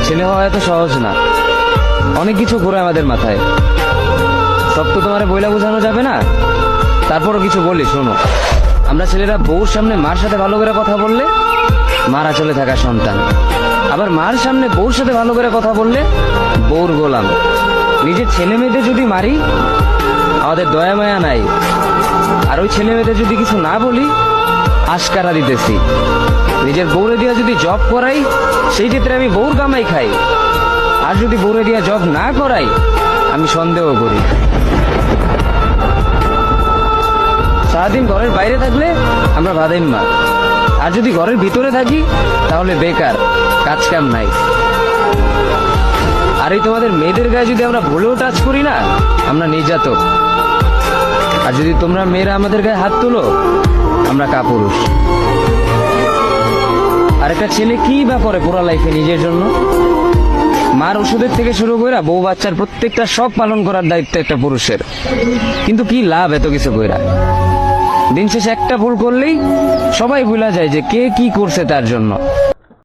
ছেলে হওয়া এত সহজ না, অনেক কিছু ঘুরে আমাদের মাথায়। সব তো তোমার বইলা বোঝানো যাবে না, তারপরও কিছু বলি শোনো। আমরা ছেলেরা বউর সামনে মার সাথে ভালো করে কথা বললে মারা চলে থাকা সন্তান, আবার মার সামনে বউর সাথে ভালো করে কথা বললে বউর গোলাম। নিজের ছেলে মেয়েদের যদি মারি আমাদের দয়া মায়া নাই, আর ওই ছেলে মেয়েদের যদি কিছু না বলি আশকারা দিতেছি। নিজের বউরে দিয়া যদি জব করাই সেই ক্ষেত্রে আমি বউর কামাই খাই, আর যদি বউরে দিয়া জব না করাই আমি সন্দেহ করি। সারাদিন ঘরের বাইরে থাকলে আমরা ভাদাইম্মা, আর যদি ঘরের ভিতরে থাকি তাহলে বেকার, কাজ কাম নাই। আর এই তোমাদের মেয়েদের গায়ে যদি আমরা ভুলেও টাচ করি না আমরা নির্যাতক, আর যদি তোমরা মেয়েরা আমাদের গায়ে হাত তুলো আমরা কাপুরুষ। আর একটা ছেলে কি বা করে পুরো লাইফে নিজের জন্য? মার ওষুধের থেকে শুরু করে বউ বাচ্চার প্রত্যেকটা সব পালন করার দায়িত্ব একটা পুরুষের। কিন্তু কি লাভ এত কিছু কইরা? দিন শেষে একটা ভুল করলেই সবাই ভুলা যায় যে কে কি করছে তার জন্য।